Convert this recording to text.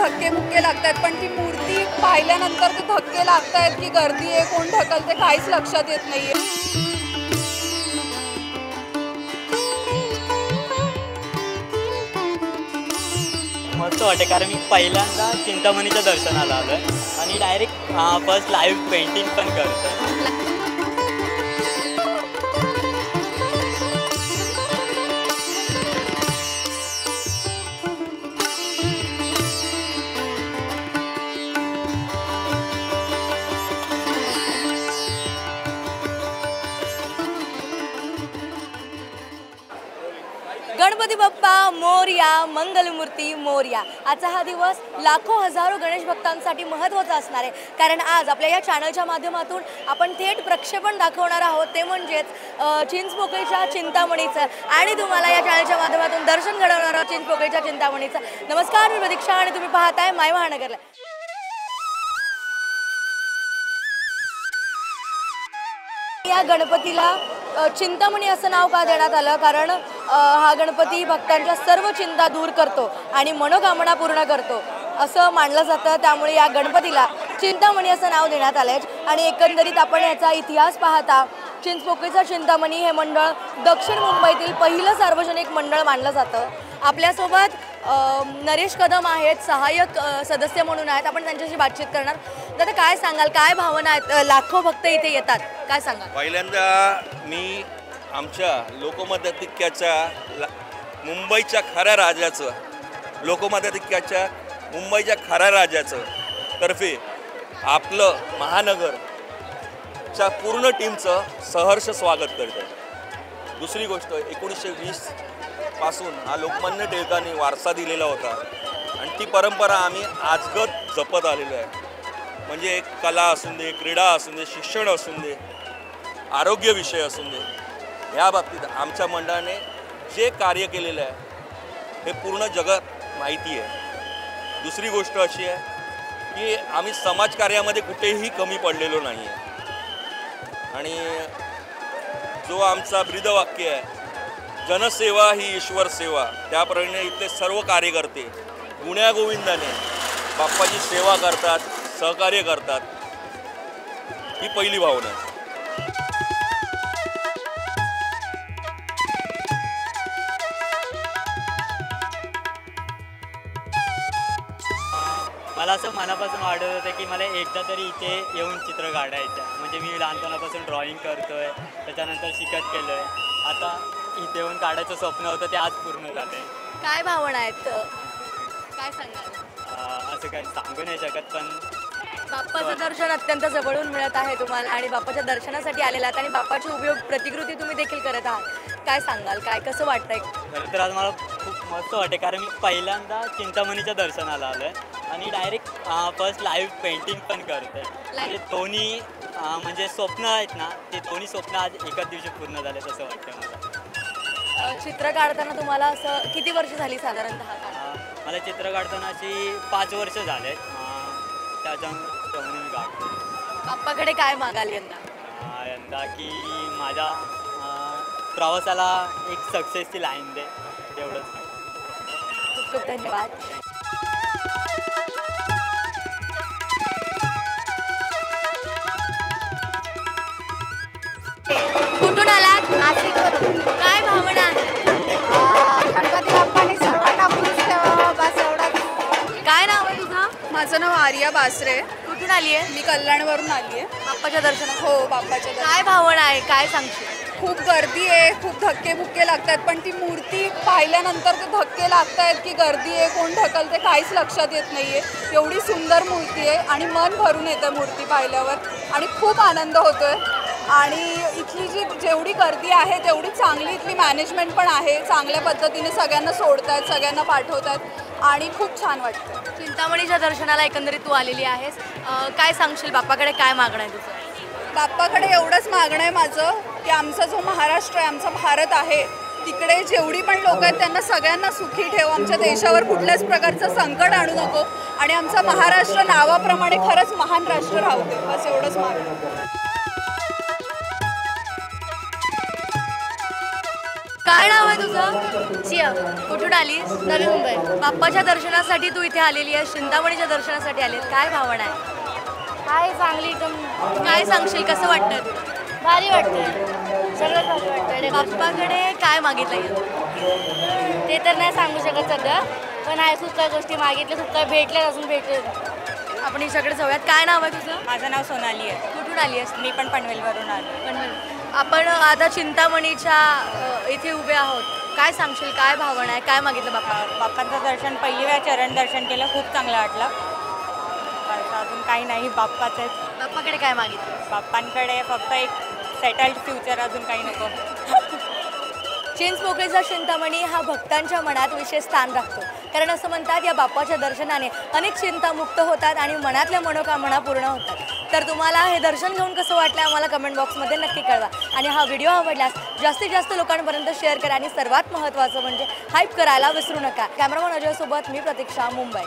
धक्के लागतात, पण ती मूर्ती पाहिल्यानंतर ते धक्के लागतायत की गर्दी आहे, कोण ढकलते काहीच लक्षात येत नाहीये. मस्त वाटते कारण मी पहिल्यांदा चिंतामणीच्या दर्शनाला आलोय आणि डायरेक्ट फर्स्ट लाईव्ह पेंटिंग पण करतोय. गणपती बाप्पा मोरया, मंगलमूर्ती मोरया. आजचा हा दिवस लाखो हजारो गणेश भक्तांसाठी महत्त्वाचा असणार आहे, कारण आज आपल्या या चॅनलच्या माध्यमातून आपण थेट प्रक्षेपण दाखवणार आहोत, ते म्हणजेच चिंचपोकळीच्या चिंतामणीचं, आणि तुम्हाला या चॅनलच्या माध्यमातून दर्शन घडवणार आहोत चिंचपोकळीच्या चिंतामणीचं. नमस्कार, मी प्रतीक्षा आणि तुम्ही पाहताय माय महानगरला. या गणपतीला चिंतामणी असं नाव का देण्यात आलं? कारण हा गणपती भक्तांच्या सर्व चिंता दूर करतो आणि मनोकामना पूर्ण करतो असं मानलं जातं, त्यामुळे या गणपतीला चिंतामणी असं नाव देण्यात आलंय. आणि एकंदरीत आपण याचा इतिहास पाहता, चिंचपोकळीचं चिंतामणी हे मंडळ दक्षिण मुंबईतील पहिलं सार्वजनिक मंडळ मानलं जातं. आपल्यासोबत नरेश कदम आहेत, सहाय्यक सदस्य म्हणून आहेत. आपण त्यांच्याशी बातचीत करणार. दादा, काय सांगाल, काय भावना आहेत? लाखो भक्त इथे येतात, काय सांगाल? पहिल्यांदा मी आमच्या लोकमताधिक्याच्या मुंबईच्या खऱ्या राजाचं लोकमताधिक्याच्या मुंबईच्या खऱ्या राजाचं तर्फे आपलं महानगरच्या पूर्ण टीमचं सहर्ष स्वागत करत आहे. दुसरी गोष्ट, 1920 पासून हा लोकमान्य टिळकांनी वारसा दिलेला होता आणि ती परंपरा आम्ही आजगत जपत आलेलो आहे. म्हणजे कला असून दे, क्रीडा असून दे, शिक्षण असून दे, आरोग्य विषय असून दे, ह्या बाबतीत आमच्या मंडळाने जे कार्य केलेलं आहे हे पूर्ण जगात माहिती आहे. दुसरी गोष्ट अशी आहे की आम्ही समाजकार्यामध्ये कुठेही कमी पडलेलो नाही आहे. आणि जो आमचा ब्रीदवाक्य आहे, जनसेवा ही ईश्वर सेवा, त्याप्रमाणे इथले सर्व कार्यकर्ते गुण्यागोविंदाने बाप्पाची सेवा करतात, सहकार्य करतात. ही पहिली भावना आहे. मला असं मनापासून वाटत होतं की मला एकदा तरी इथे येऊन चित्र काढायचं. म्हणजे मी लहानपणापासून ड्रॉइंग करतोय, त्याच्यानंतर शिकत केलोय, आता इथे येऊन काढायचं स्वप्न होतं ते आज पूर्ण झालंय. काय भावना आहेत, काय सांगाल? असं काही सांगू नाही शकत, पण बाप्पाचं दर्शन अत्यंत जवळून मिळत आहे तुम्हाला आणि बाप्पाच्या दर्शनासाठी आलेला आहात आणि बाप्पाची उपयोग प्रतिकृती तुम्ही देखील करत आहात. काय सांगाल, काय कसं वाटतंय? खरं तर आज मला खूप मस्त वाटते कारण मी पहिल्यांदा चिंतामणीच्या दर्शनाला आलो आहे आणि डायरेक्ट फर्स्ट लाईव्ह पेंटिंग पण करतोय. म्हणजे दोन्ही म्हणजे स्वप्न आहेत ना, ते दोन्ही स्वप्न आज एकाच दिवशी पूर्ण झाले असं वाटतं मला. चित्र काढताना तुम्हाला असं किती वर्ष झाली साधारणतः? मला चित्र काढताना अशी 5 वर्ष झाले. त्याच्यामुळे मी काढतो. बाप्पाकडे काय मागाल यंदा? यंदा की माझ्या प्रवासाला एक सक्सेसची लाईन दे, एवढंच. खूप खूप धन्यवाद. कुठून आलात? नाशिकवरून. काय भावना आहे? गणपती बाप्पाने सर्वांना खुश ठेवावं, बस एवढंच. काय नाव आहे तुझं? माझं नाव आर्या बासरे. कुठून आली आहे? मी कल्याणवरून आली आहे. बाप्पाच्या दर्शनात. हो, बाप्पाच्या काय भावना आहे, काय सांगशील? खूप गर्दी आहे, खूप धक्के लागतात, पण ती मूर्ती पाहिल्यानंतर ते धक्के लागतायत की गर्दी आहे, कोण ढकलते काहीच लक्षात येत नाहीये. एवढी सुंदर मूर्ती आहे आणि मन भरून येतं मूर्ती पाहिल्यावर आणि खूप आनंद होतोय. आणि इथली जेवढी गर्दी आहे तेवढी चांगली इथली मॅनेजमेंट पण आहे. चांगल्या पद्धतीने सगळ्यांना सोडतायत, सगळ्यांना पाठवतात आणि खूप छान वाटतं. चिंतामणीच्या दर्शनाला एकंदरीत तू आलेली आहेस, काय सांगशील? बाप्पाकडे काय मागणं आहे तुझं? बाप्पाकडे एवढंच मागणं आहे माझं की आमचा जो महाराष्ट्र आहे, आमचा भारत आहे, तिकडे जेवढी पण लोक आहेत त्यांना सगळ्यांना सुखी ठेव. आमच्या देशावर कुठल्याच प्रकारचं संकट आणू नको आणि आमचा महाराष्ट्र नावाप्रमाणे खरंच महान राष्ट्र राहू दे, बस एवढंच मागणं. काय नाव आहे तुझं? सिया कुठून आलीस? नवी मुंबई. बाप्पाच्या दर्शनासाठी तू इथे आलेली आहे, चिंतामणीच्या दर्शनासाठी आली आहेस. काय भावना आहे? हाय चांगली एकदम काय सांगशील, कसं वाटतं? भारी वाटतंय, सगळं भारी वाटतंय. बाप्पाकडे काय मागितलं? ते तर नाही सांगू शकत सध्या, पण आहे खूप काही गोष्टी मागितल्या, खूप काही भेटल्या, अजून भेटले. आपण हिच्याकडे जाऊयात. काय नाव आहे तुझं? माझं नाव सोनाली आहे. कुठून आली आहेस? मी पण पनवेलवरून आलो. पण आपण आता चिंतामणीच्या इथे उभे आहोत. काय सांगशील, काय भावना आहे, काय मागितलं बाप्पा? बाप्पांचं दर्शन पहिली वेळा चरण दर्शन केलं, खूप चांगलं वाटलं. असं अजून काही नाही. बाप्पाचं बाप्पाकडे काय मागितलं? बाप्पांकडे फक्त एक सेटल्ड फ्युचर, अजून काही नको. चिंचपोकळीचा चिंतामणी हा भक्तांच्या मनात विशेष स्थान राखतो. कारण असं म्हणतात, या बाप्पाच्या दर्शनाने अनेक चिंता मुक्त होतात आणि मनातल्या मनोकामना पूर्ण होतात. तर तुम्हाला हे दर्शन घेऊन कसं वाटलं आम्हाला कमेंट बॉक्समध्ये नक्की कळवा. आणि हा व्हिडिओ आवडल्यास जास्तीत जास्त लोकांपर्यंत शेअर करा आणि सर्वात महत्त्वाचं म्हणजे हाईप करायला विसरू नका. कॅमेरामन अजयसोबत मी प्रतीक्षा, मुंबई.